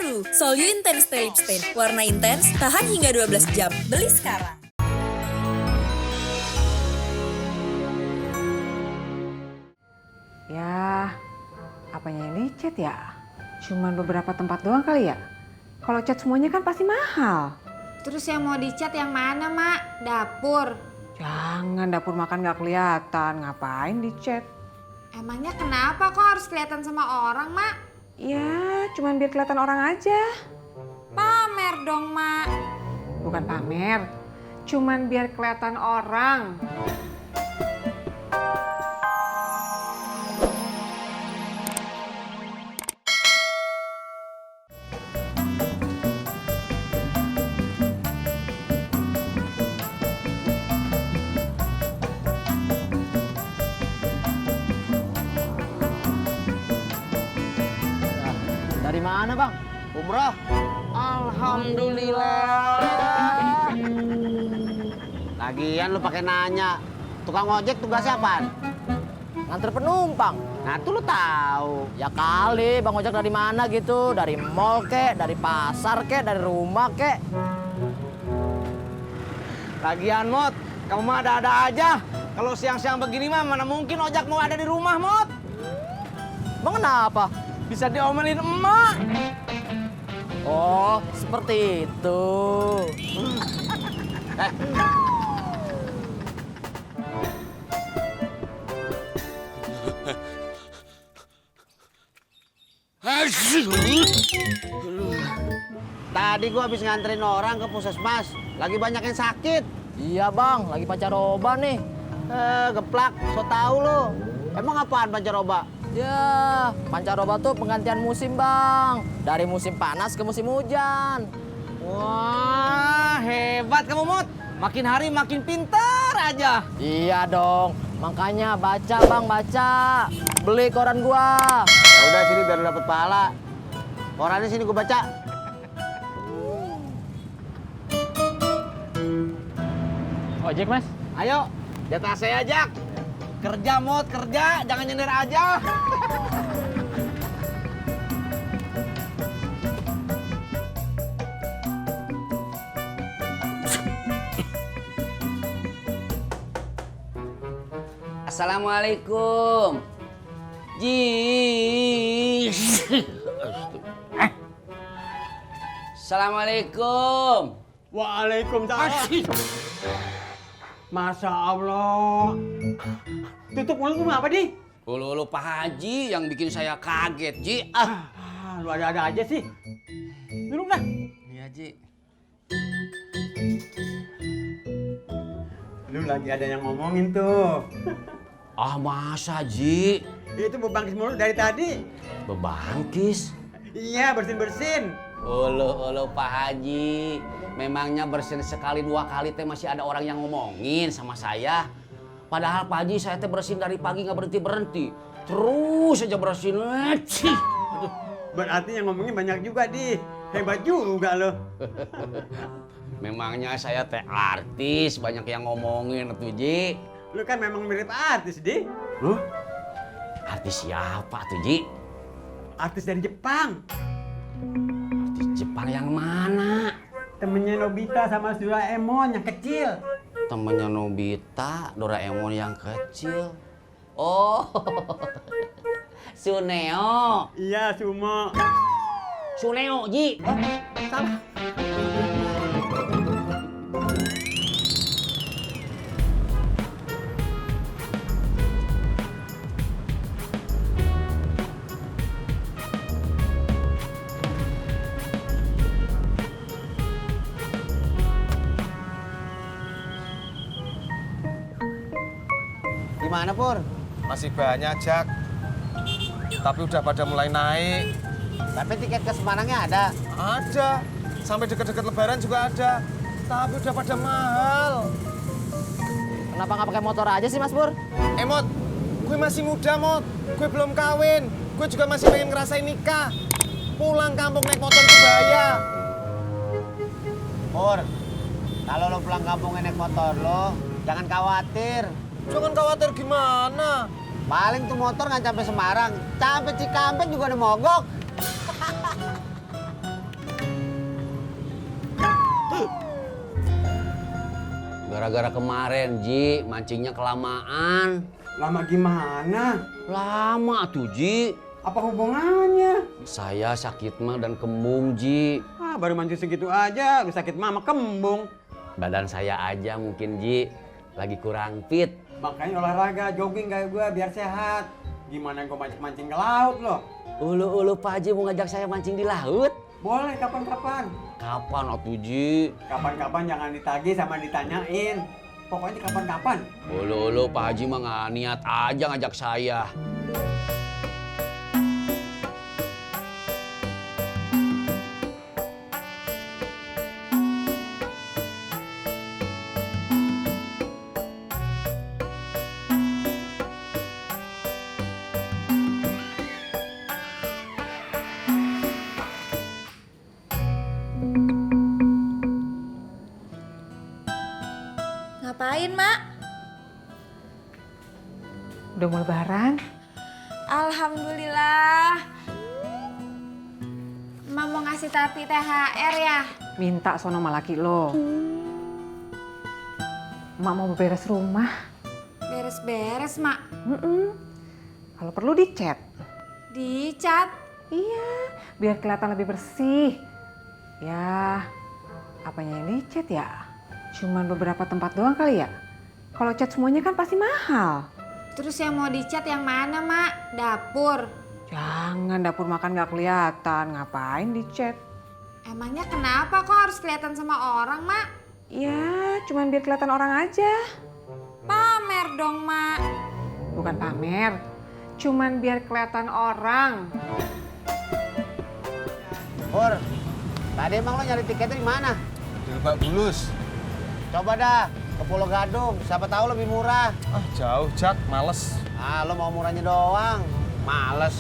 Baru, Sol You Intense Stay Lip Stain. Warna intens, tahan hingga 12 jam. Beli sekarang. Ya, apanya yang dicat ya? Cuman beberapa tempat doang kali ya? Kalau cat semuanya kan pasti mahal. Terus yang mau dicat yang mana, Mak? Dapur? Jangan, dapur makan gak kelihatan. Ngapain dicat? Emangnya kenapa kok harus kelihatan sama orang, Mak? Ya, cuman biar kelihatan orang aja. Pamer dong, Mak. Bukan pamer, cuman biar kelihatan orang. Dari mana bang? Umroh. Alhamdulillah. Lagian lu pakai nanya, tukang ojek tugasnya apaan? Nganter penumpang. Nah tuh lu tahu. Ya kali bang ojek dari mana gitu? Dari mall kek, dari pasar kek, dari rumah kek. Lagian Mot, kamu mah ada-ada aja. Kalau siang-siang begini mah mana mungkin ojek mau ada di rumah Mot? Bang kenapa? Bisa diomelin emak. Oh, seperti itu. Tadi gua habis nganterin orang ke puskesmas. Lagi banyak yang sakit. Iya bang, lagi pancaroba nih. Geplak, so tau lo. Emang apaan pancaroba? Ya, pancaroba tuh penggantian musim bang. Dari musim panas ke musim hujan. Wah, hebat kamu Mot. Makin hari makin pintar aja. Iya dong, makanya baca bang, baca. Beli koran gua. Ya udah sini biar lu dapet pahala. Korannya sini gua baca. Ojek mas? Ayo, jatah saya ajak. Kerja Mot, kerja, jangan nyender aja. Assalamualaikum. Assalamualaikum. Waalaikumsalam. Masya Allah. Tutup mulutmu apa di? Ulu Pak Haji yang bikin saya kaget, Ji. Lu ada-ada aja sih. Duduk dah. Iya, Ji. Lu lagi ada yang ngomongin tuh. Masa, Ji? Itu bebangkis mulu dari tadi. Bebangkis? Iya, bersin-bersin. Ulu Pak Haji. Memangnya bersin sekali dua kali teh masih ada orang yang ngomongin sama saya. Padahal Pak Haji saya teh bersin dari pagi nggak berhenti. Terus aja bersin. Aduh, berarti yang ngomongin banyak juga, Di. Hebat juga lo. Memangnya saya teh artis, banyak yang ngomongin tuh, Ji. Lu kan memang mirip artis, Di. Artis siapa tuh, Ji? Artis dari Jepang. Artis Jepang yang mana? Temennya Nobita sama Doraemon yang kecil. Temennya Nobita, Doraemon yang kecil. Oh, Suneo. Iya, Sumo. Suneo, Ji. Salah. Gimana Pur? Masih banyak, Jak. Tapi udah pada mulai naik. Tapi tiket ke Semarangnya ada. Ada. Sampai deket-deket Lebaran juga ada. Tapi udah pada mahal. Kenapa nggak pakai motor aja sih, Mas Pur? Mot, gue masih muda, Mot. Gue belum kawin. Gue juga masih pengen ngerasain nikah. Pulang kampung naik motor itu bahaya. Pur, kalau lo pulang kampung naik motor lo, jangan khawatir. Jangan khawatir gimana? Paling tuh motor nggak sampai Semarang, sampai Cikampek juga udah mogok. Gara-gara kemarin, Ji, mancingnya kelamaan. Lama gimana? Lama tuh, Ji. Apa hubungannya? Saya sakit mah dan kembung, Ji. Ah, baru mancing segitu aja, lu sakit mama kembung. Badan saya aja mungkin, Ji, lagi kurang fit. Makanya olahraga, jogging kayak gue biar sehat. Gimana gue mancing ke laut loh? Ulu-ulu Pak Haji mau ngajak saya mancing di laut? Boleh kapan-kapan. Kapan atuh, Ji? Kapan-kapan jangan ditagih sama ditanyain. Pokoknya kapan-kapan. Ulu-ulu Pak Haji mah nggak niat aja ngajak saya. Ngapain, Mak? Udah mau lebaran? Alhamdulillah. Emak mau ngasih Tati THR ya? Minta sono sama laki lo. Emak mau beres rumah. Beres-beres, Mak. Kalau perlu dicat. Dicat. Iya, biar kelihatan lebih bersih. Ya, apanya yang dicat ya? Cuman beberapa tempat doang kali ya? Kalau cat semuanya kan pasti mahal. Terus yang mau dicat yang mana, Mak? Dapur. Jangan, dapur makan gak kelihatan. Ngapain dicat? Emangnya kenapa kok harus kelihatan sama orang, Mak? Ya, cuman biar kelihatan orang aja. Pamer dong, Mak. Bukan pamer, cuman biar kelihatan orang. Pur, tadi emang lo nyari tiketnya di mana? Di Lebak Bulus. Coba dah ke Pulau Gadung, siapa tahu lebih murah. Ah, jauh, Jak. Males. Ah, lo mau murahnya doang. Males.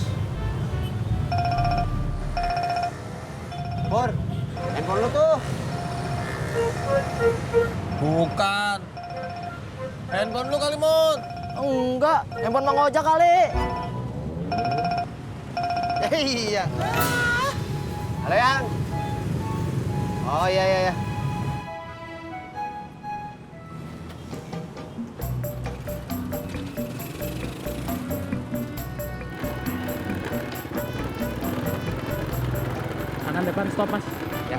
Pur, handphone lo tuh. Bukan. Handphone lu kali, Mut. Enggak, handphone Mang Ojak kali. Iya. Halo, Yang. Oh, iya. Kanan depan stop, Mas. Ya.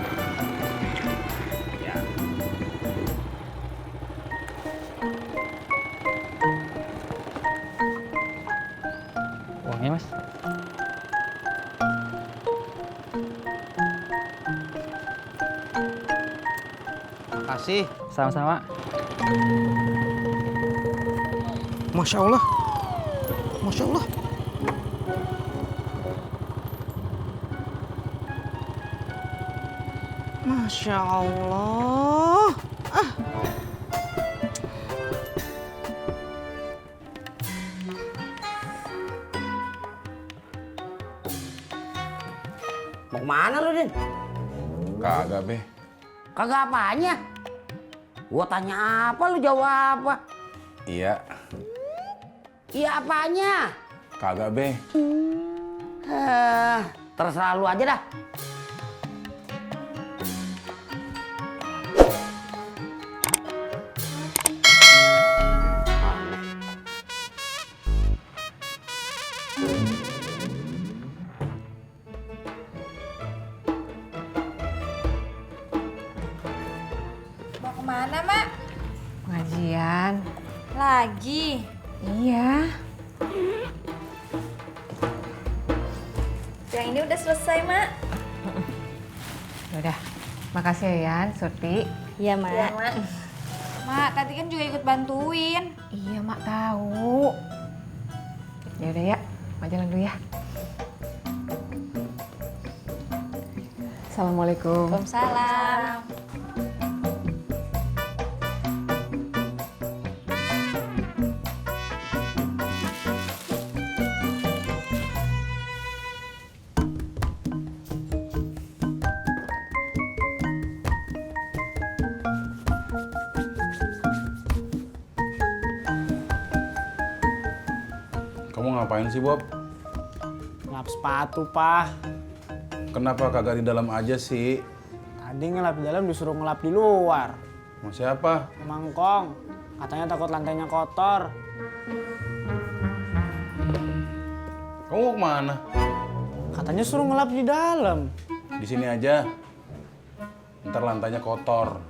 Uangnya, Mas. Makasih. Sama-sama. Masya Allah. Masya Allah. Masya Allah. Mau kemana lu, Din? Kagak, Be. Kagak apanya? Gua tanya apa, lu jawab apa? Iya. Iya apanya? Kagak, Be. Terserah lu aja dah. Mau kemana, Mak? Pengajian. Lagi. Iya. Yang ini udah selesai, Mak. Udah. Makasih ya, Yan, Surti. Iya, Mak. Iya, Mak. Mak, tadi kan juga ikut bantuin. Iya, Mak tahu. Ya udah ya, Mak jalan dulu ya. Assalamualaikum. Waalaikumsalam. Kamu ngapain sih, Bob? Ngelap sepatu, Pak. Kenapa kagak di dalam aja sih? Tadi ngelap di dalam disuruh ngelap di luar. Mau siapa? Mangkong. Katanya takut lantainya kotor. Kamu mau kemana? Katanya suruh ngelap di dalam. Di sini aja. Ntar lantainya kotor.